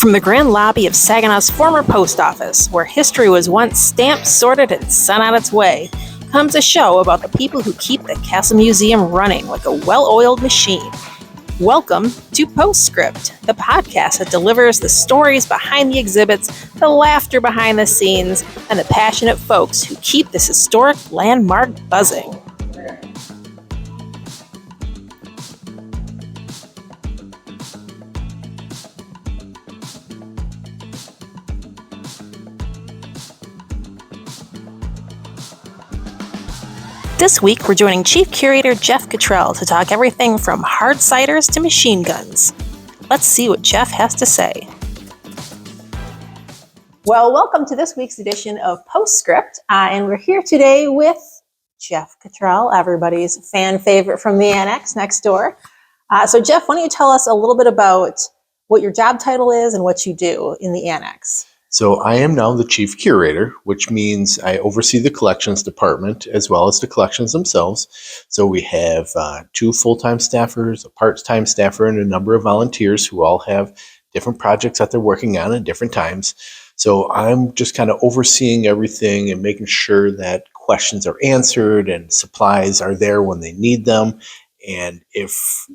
From the grand lobby of Saginaw's former post office, where history was once stamped, sorted, and sent on its way, comes a show about the people who keep the Castle Museum running like a well-oiled machine. Welcome to Postscript, the podcast that delivers the stories behind the exhibits, the laughter behind the scenes, and the passionate folks who keep this historic landmark buzzing. This week, we're joining Chief Curator Jeff Cottrell to talk everything from hard ciders to machine guns. Let's see what Jeff has to say. Well, welcome to this week's edition of Postscript, and we're here today with Jeff Cottrell, everybody's fan favorite from the annex next door. So Jeff, why don't you tell us a little bit about what your job title is and what you do in the annex? So I am now the Chief Curator, which means I oversee the collections department as well as the collections themselves. So we have 2 full-time staffers, a part-time staffer, and a number of volunteers who all have different projects that they're working on at different times. So I'm just kind of overseeing everything and making sure that questions are answered and supplies are there when they need them. And if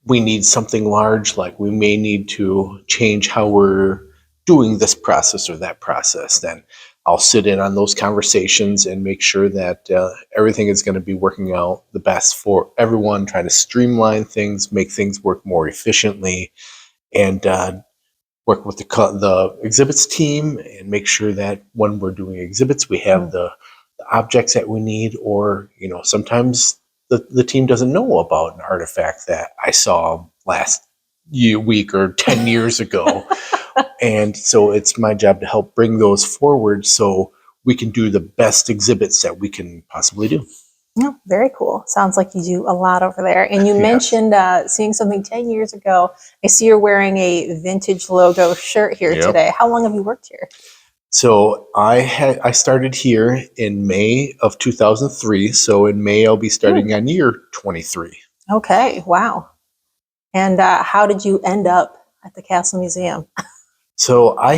we need something large, like we may need to change how we're doing this process or that process, then I'll sit in on those conversations and make sure that everything is going to be working out the best for everyone, trying to streamline things, make things work more efficiently, and work with the exhibits team and make sure that when we're doing exhibits, we have the objects that we need, or, you know, sometimes the team doesn't know about an artifact that I saw last week or 10 years ago. And so it's my job to help bring those forward so we can do the best exhibits that we can possibly do. Yeah, very cool. Sounds like you do a lot over there. And you mentioned seeing something 10 years ago. I see you're wearing a vintage logo shirt here today. How long have you worked here? So I started here in May of 2003. So in May, I'll be starting on year 23. Okay, wow. And how did you end up at the Castle Museum? So I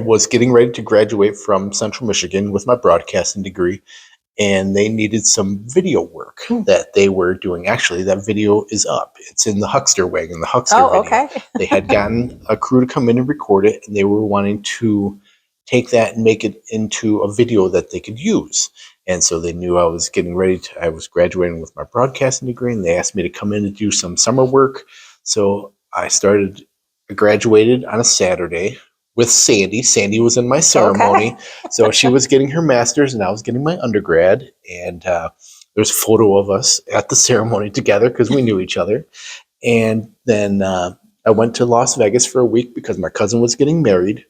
was getting ready to graduate from Central Michigan with my broadcasting degree, and they needed some video work that they were doing. Actually, that video is up. It's in the Huckster wagon, the Huckster video. Okay. They had gotten a crew to come in and record it, and they were wanting to take that and make it into a video that they could use. And so they knew I was getting ready I was graduating with my broadcasting degree, and they asked me to come in and do some summer work. So I graduated on a Saturday with Sandy. Sandy was in my ceremony. Okay. So she was getting her master's and I was getting my undergrad. And there's a photo of us at the ceremony together because we knew each other. And then I went to Las Vegas for a week because my cousin was getting married.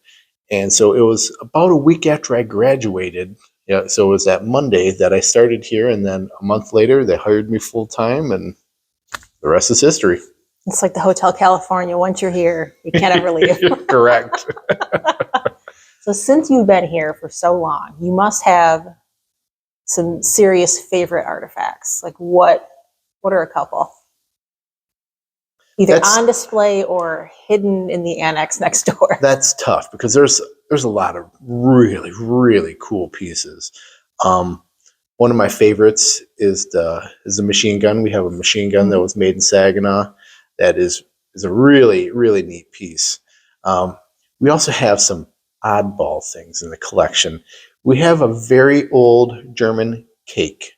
And so it was about a week after I graduated. Yeah, so it was that Monday that I started here. And then a month later, they hired me full time, and the rest is history. It's like the Hotel California. Once you're here, you can't ever leave. Correct. So since you've been here for so long, you must have some serious favorite artifacts. Like what are a couple? Either on display or hidden in the annex next door. That's tough because there's a lot of really, really cool pieces. One of my favorites is the machine gun. We have a machine gun that was made in Saginaw. That is a really, really neat piece. We also have some oddball things in the collection. We have a very old German cake.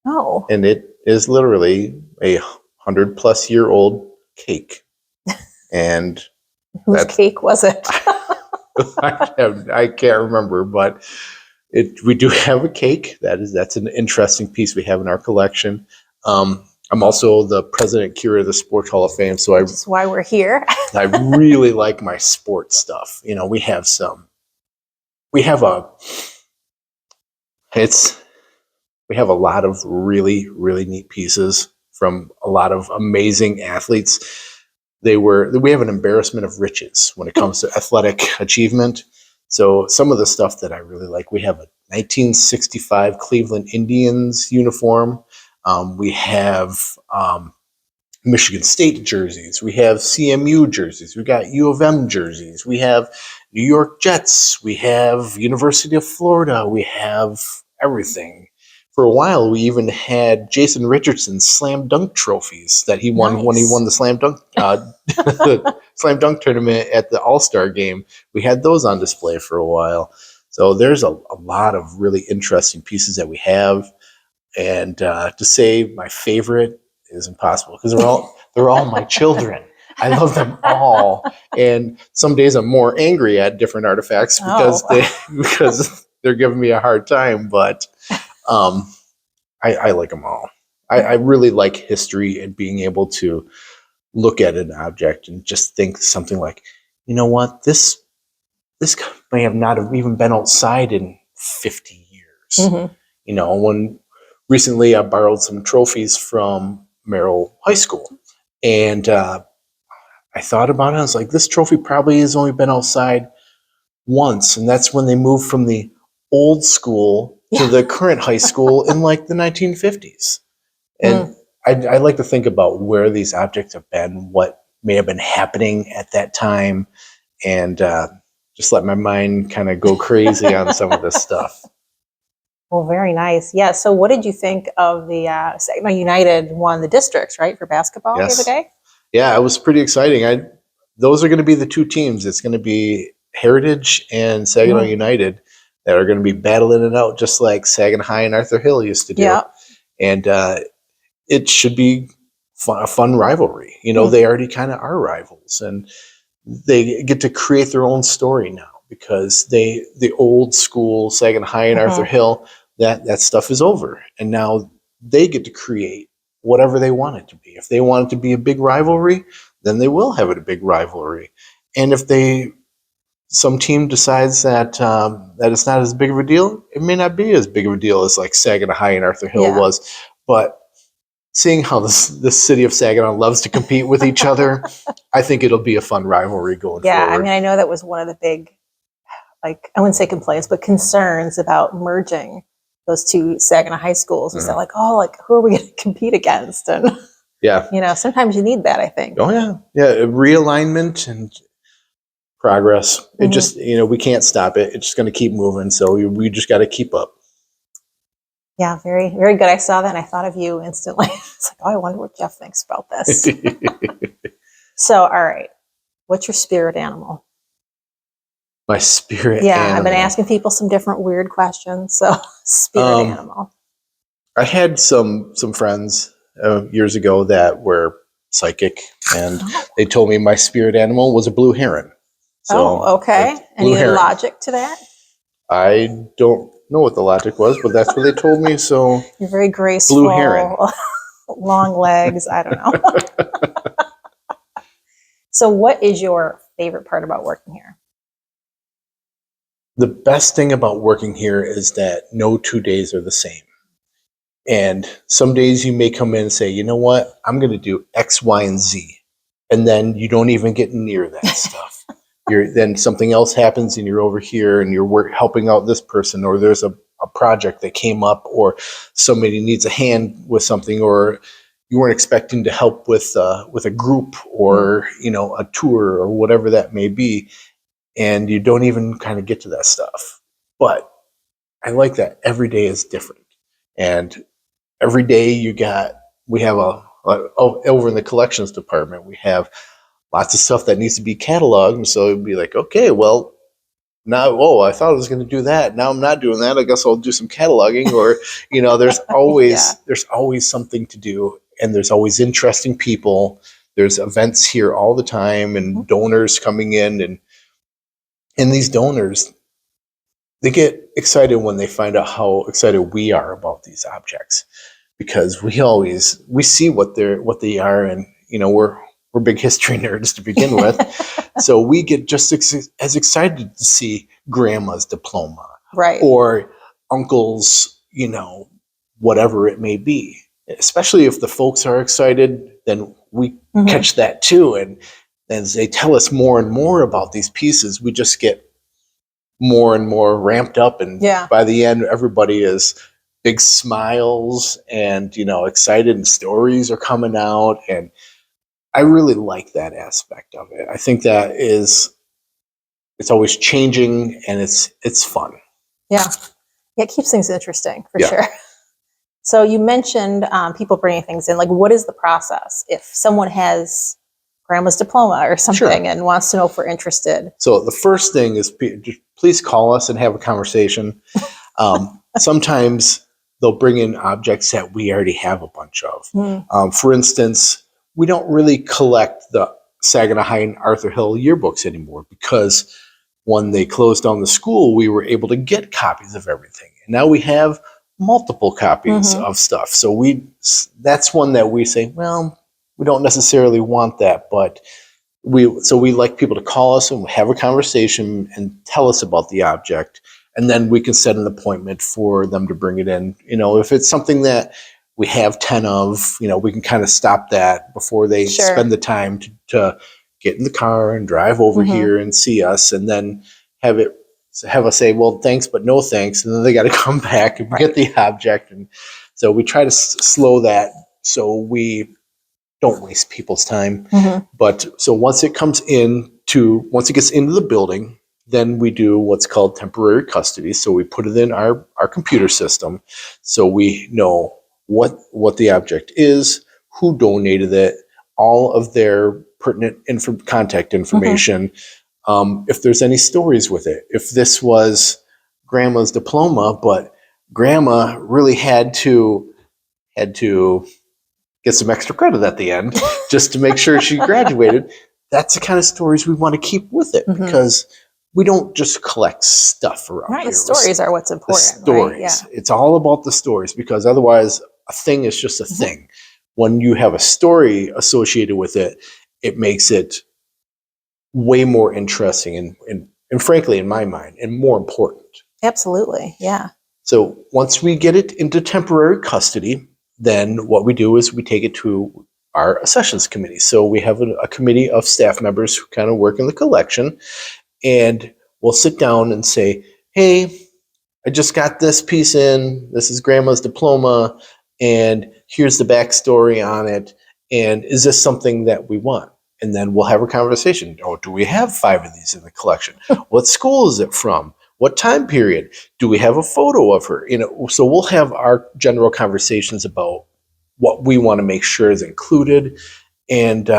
Oh. And it is literally a 100-plus-year-old cake. And whose cake was it? I can't remember, but we do have a cake. That's an interesting piece we have in our collection. I'm also the president curator of the Sports Hall of Fame, so which is why we're here. I really like my sports stuff. You know, we have a lot of really, really neat pieces from a lot of amazing athletes. We have an embarrassment of riches when it comes to athletic achievement. So some of the stuff that I really like, we have a 1965 Cleveland Indians uniform. We have Michigan State jerseys. We have CMU jerseys. We got U of M jerseys. We have New York Jets. We have University of Florida. We have everything. For a while, we even had Jason Richardson's slam dunk trophies that he won when he won the the slam dunk tournament at the All-Star game. We had those on display for a while. So there's a lot of really interesting pieces that we have. And to say my favorite is impossible because they're all my children. I love them all. And some days I'm more angry at different artifacts because they're giving me a hard time. But I like them all. I really like history and being able to look at an object and just think something like, you know what, this may have not have even been outside in 50 years. You know, when recently I borrowed some trophies from Merrill High School, and I thought about it. I was like, this trophy probably has only been outside once, and that's when they moved from the old school to the current high school in like the 1950s. And I like to think about where these objects have been, what may have been happening at that time, and just let my mind kind of go crazy on some of this stuff. Well, very nice. Yeah. So what did you think of the Saginaw United won the districts, right, for basketball the other day? Yeah, it was pretty exciting. Those are going to be the two teams. It's going to be Heritage and Saginaw United that are going to be battling it out just like Saginaw High and Arthur Hill used to do. Yeah. And it should be a fun rivalry. You know, they already kind of are rivals, and they get to create their own story now because the old school Saginaw High and Arthur Hill, that stuff is over, and now they get to create whatever they want it to be. If they want it to be a big rivalry, then they will have it a big rivalry. And if some team decides that that it's not as big of a deal, it may not be as big of a deal as like Saginaw High and Arthur Hill was. But seeing how the city of Saginaw loves to compete with each other, I think it'll be a fun rivalry going forward. Yeah, I mean, I know that was one of the big, like, I wouldn't say complaints, but concerns about merging those two Saginaw high schools. Is that like, oh, like, who are we going to compete against? And yeah, you know, sometimes you need that, I think. Oh yeah, realignment and progress. It just, you know, we can't stop it. It's just going to keep moving. So we just got to keep up. Yeah, very, very good. I saw that and I thought of you instantly. It's like, oh, I wonder what Jeff thinks about this. So, all right. What's your spirit animal? My spirit animal. I've been asking people some different weird questions. So, spirit animal. I had some friends years ago that were psychic, and they told me my spirit animal was a blue heron. So, okay. Any logic to that? I don't know what the logic was, but that's what they told me. So you're very graceful. Blue heron. Long legs. I don't know. So what is your favorite part about working here? The best thing about working here is that no 2 days are the same. And some days you may come in and say, you know what, I'm going to do X, Y, and Z. And then you don't even get near that stuff. Then something else happens and you're over here and you're helping out this person, or there's a project that came up, or somebody needs a hand with something, or you weren't expecting to help with a group or, you know, a tour or whatever that may be. And you don't even kind of get to that stuff. But I like that every day is different. And every day we have over in the collections department, we have lots of stuff that needs to be cataloged. And so it'd be like, okay, well, now, I thought I was going to do that. Now I'm not doing that. I guess I'll do some cataloging, or, you know, there's always, there's always something to do, and there's always interesting people. There's events here all the time, and donors coming in, and these donors, they get excited when they find out how excited we are about these objects, because we see what they are, and, you know, we're big history nerds to begin with. So we get just as excited to see grandma's diploma, right, or uncle's, you know, whatever it may be. Especially if the folks are excited, then we catch that too. And as they tell us more and more about these pieces, we just get more and more ramped up. And by the end, everybody is big smiles and, you know, excited, and stories are coming out. And I really like that aspect of it. I think that it's always changing and it's fun. Yeah. Yeah, it keeps things interesting for Yeah. sure. So you mentioned people bringing things in. Like, what is the process if someone has grandma's diploma or something and wants to know if we're interested? So the first thing is just please call us and have a conversation. Sometimes they'll bring in objects that we already have a bunch of. For instance, we don't really collect the Saginaw High and Arthur Hill yearbooks anymore because when they closed down the school, we were able to get copies of everything. And now we have multiple copies of stuff. So that's one that we say, well, we don't necessarily want that, but we like people to call us and have a conversation and tell us about the object, and then we can set an appointment for them to bring it in. If it's something that we have 10 of, we can kind of stop that before they spend the time to get in the car and drive over here and see us, and then have us say, well, thanks, but no thanks. And then they got to come back and get the object. And so we try to slow that so we don't waste people's time. But so once it gets into the building, then we do what's called temporary custody. So we put it in our computer system so we know what the object is, who donated it, all of their pertinent contact information, if there's any stories with it. If this was grandma's diploma, but grandma really had to get some extra credit at the end just to make sure she graduated, that's the kind of stories we want to keep with it because we don't just collect stuff around here. The stories are what's important. The stories. Right? Yeah. It's all about the stories because otherwise a thing is just a thing. When you have a story associated with it, it makes it way more interesting and frankly, in my mind, and more important. Absolutely. Yeah. So once we get it into temporary custody, then what we do is we take it to our accessions committee. So we have a committee of staff members who kind of work in the collection, and we'll sit down and say, hey, I just got this piece in. This is grandma's diploma, and here's the backstory on it. And is this something that we want? And then we'll have a conversation. Oh, do we have 5 of these in the collection? What school is it from? What time period? Do we have a photo of her? So we'll have our general conversations about what we want to make sure is included. And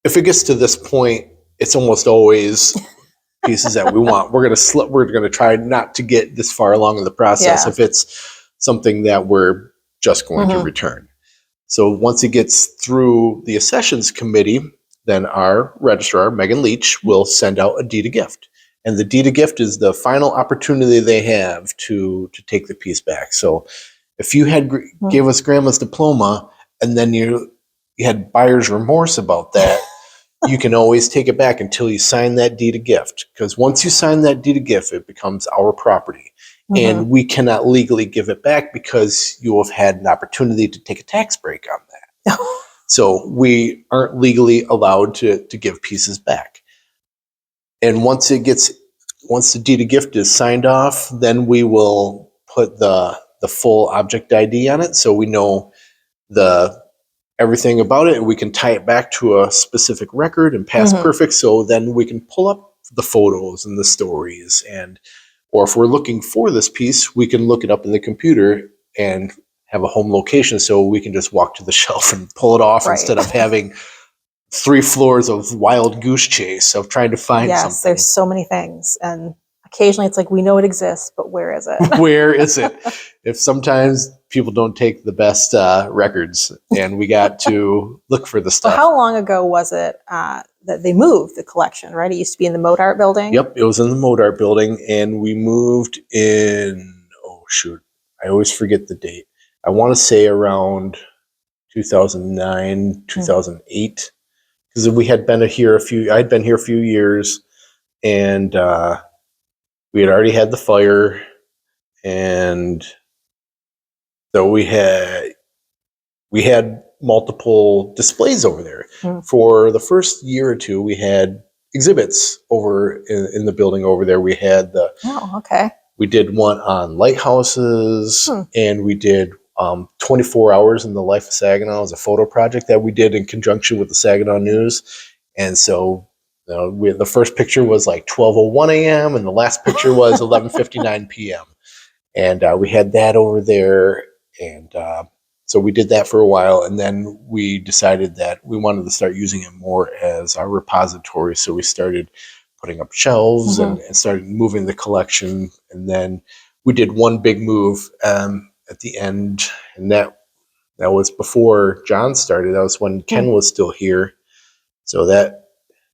if it gets to this point, it's almost always pieces that we want. We're gonna try not to get this far along in the process if it's something that we're just going to return. So once it gets through the accessions committee, then our registrar, Megan Leach, will send out a deed of gift. And the deed of gift is the final opportunity they have to take the piece back. So if you gave us grandma's diploma and then you had buyer's remorse about that, you can always take it back until you sign that deed of gift. Because once you sign that deed of gift, it becomes our property. And we cannot legally give it back because you have had an opportunity to take a tax break on that. So we aren't legally allowed to give pieces back. And once the deed of gift is signed off, then we will put the full object ID on it, so we know everything about it, and we can tie it back to a specific record and past perfect. So then we can pull up the photos and the stories, or if we're looking for this piece, we can look it up in the computer and have a home location, so we can just walk to the shelf and pull it off instead of having 3 floors of wild goose chase of trying to find something. Yes, there's so many things. And occasionally it's like, we know it exists, but where is it? Where is it? If sometimes people don't take the best records and we got to look for the stuff. So how long ago was it that they moved the collection, right? It used to be in the Modart building? Yep, it was in the Modart building, and we moved in, I always forget the date. I want to say around 2009, 2008. Because we had been here I'd been here a few years, and we had already had the fire, and so we had multiple displays over there. For the first year or two, we had exhibits over in the building over there. We had we did one on lighthouses, and we did 24 Hours in the Life of Saginaw is a photo project that we did in conjunction with the Saginaw News. And so the first picture was like 12:01 a.m. and the last picture was 11:59 p.m. And we had that over there. And so we did that for a while. And then we decided that we wanted to start using it more as our repository. So we started putting up shelves and started moving the collection. And then we did one big move at the end. And that was before John started. That was when Ken was still here. So that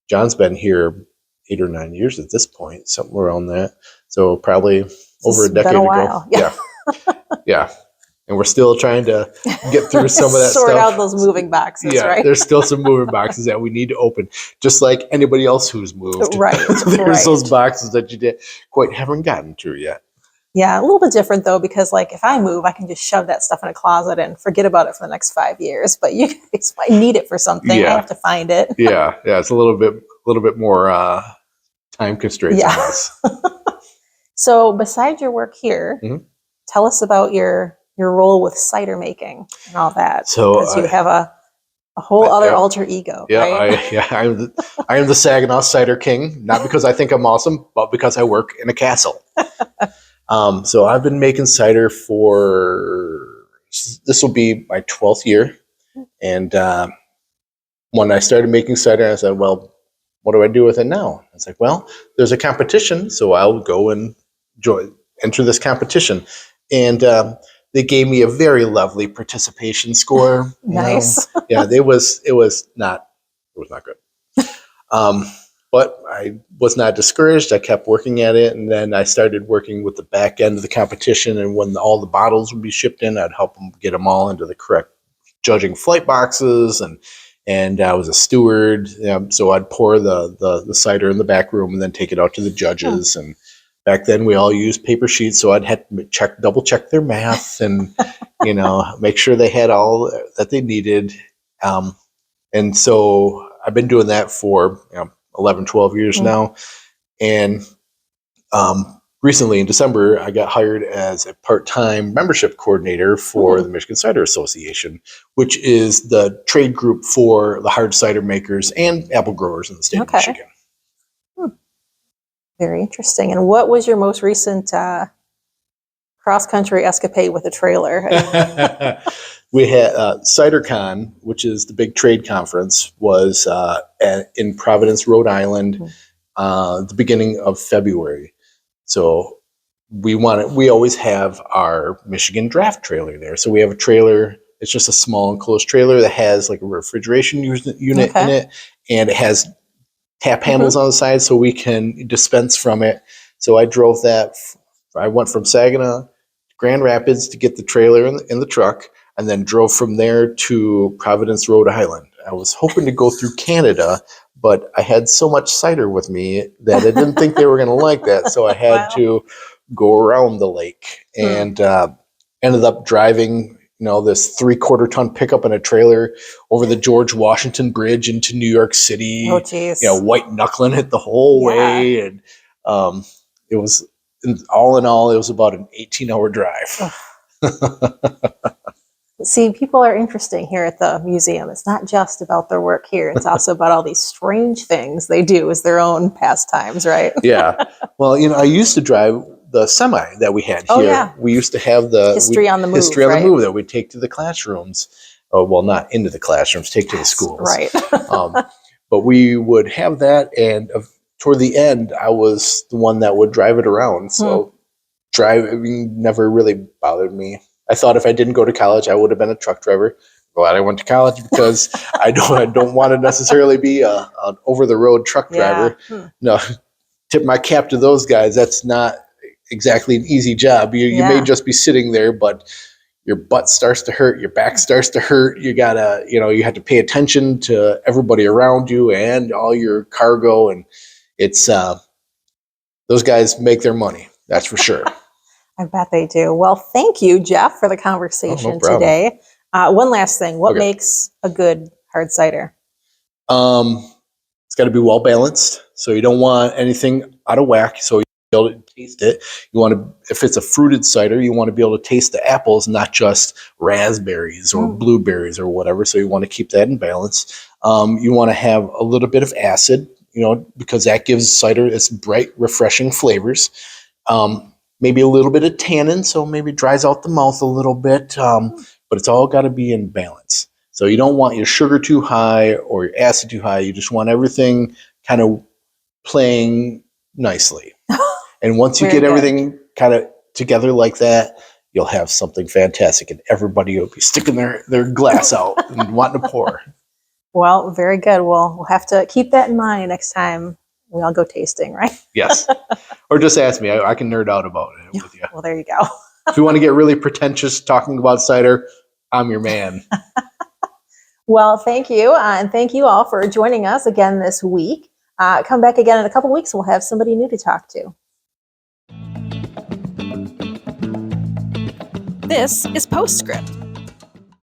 John's been here 8 or 9 years at this point, something around that. So probably over a decade ago. Yeah. Yeah. And we're still trying to get through some of that Sort stuff. out those moving boxes, Yeah, right? there's still some moving boxes that we need to open, just like anybody else who's moved. Right. There's those boxes that you haven't gotten to yet. Yeah, a little bit different though, because like if I move, I can just shove that stuff in a closet and forget about it for the next 5 years. But you guys might need it for something. I have to find it. Yeah, it's a little bit more time constraints on us. So besides your work here, tell us about your role with cider making and all that. So because you have a whole other alter ego. Yeah, right? I am the Saginaw Cider King, not because I think I'm awesome, but because I work in a castle. So I've been making cider this will be my 12th year. And when I started making cider, I said, well, what do I do with it now? It's like, well, there's a competition, so I'll go and enter this competition. And they gave me a very lovely participation score. Nice. Yeah, it was not good. But I was not discouraged. I kept working at it, and then I started working with the back end of the competition. And when all the bottles would be shipped in, I'd help them get them all into the correct judging flight boxes, and I was a steward. So I'd pour the cider in the back room and then take it out to the judges. And back then we all used paper sheets, so I'd have to double check their math and make sure they had all that they needed. And so I've been doing that for 11, 12 years now. And recently in December, I got hired as a part-time membership coordinator for the Michigan Cider Association, which is the trade group for the hard cider makers and apple growers in the state of Michigan. Very interesting. And what was your most recent cross-country escapade with a trailer? We had CiderCon, which is the big trade conference, was in Providence, Rhode Island, the beginning of February. So we always have our Michigan draft trailer there. So we have a trailer. It's just a small enclosed trailer that has like a refrigeration unit in it, and it has tap handles on the side so we can dispense from it. So I drove that. I went from Saginaw to Grand Rapids to get the trailer in the truck, and then drove from there to Providence, Rhode Island. I was hoping to go through Canada, but I had so much cider with me that I didn't think they were going to like that. So I had to go around the lake and ended up driving, this 3/4 ton pickup and a trailer over the George Washington Bridge into New York City. Oh, geez. White knuckling it the whole way. And it was, all in all, it was about an 18-hour drive. See, people are interesting here at the museum. It's not just about their work here. It's also about all these strange things they do as their own pastimes, right? Yeah. Well, I used to drive the semi that we had here. Oh, yeah. We used to have the History on the move that we'd take to the classrooms. Oh, well, not into the classrooms, take to the schools. Right. But we would have that, and toward the end, I was the one that would drive it around. So driving never really bothered me. I thought if I didn't go to college, I would have been a truck driver. Glad I went to college because I don't want to necessarily be an over-the-road truck driver. No, tip my cap to those guys. That's not exactly an easy job. You may just be sitting there, but your butt starts to hurt, your back starts to hurt. You gotta, you have to pay attention to everybody around you and all your cargo, and it's those guys make their money. That's for sure. I bet they do. Well, thank you, Jeff, for the conversation today. One last thing. What makes a good hard cider? It's got to be well balanced. So you don't want anything out of whack. So be able to taste it. You want to, if it's a fruited cider, you want to be able to taste the apples, not just raspberries or blueberries or whatever. So you want to keep that in balance. You want to have a little bit of acid, because that gives cider its bright, refreshing flavors. Maybe a little bit of tannin, so maybe dries out the mouth a little bit. But it's all got to be in balance. So you don't want your sugar too high or your acid too high. You just want everything kind of playing nicely. And once you Very get good. everything kind of together like that, you'll have something fantastic, and everybody will be sticking their glass out and wanting to pour. Well, very good. We'll have to keep that in mind next time we all go tasting, right? Yes. Or just ask me. I can nerd out about it with you. Well, there you go. If you want to get really pretentious talking about cider, I'm your man. Well, thank you. And thank you all for joining us again this week. Come back again in a couple weeks. We'll have somebody new to talk to. This is Postscript.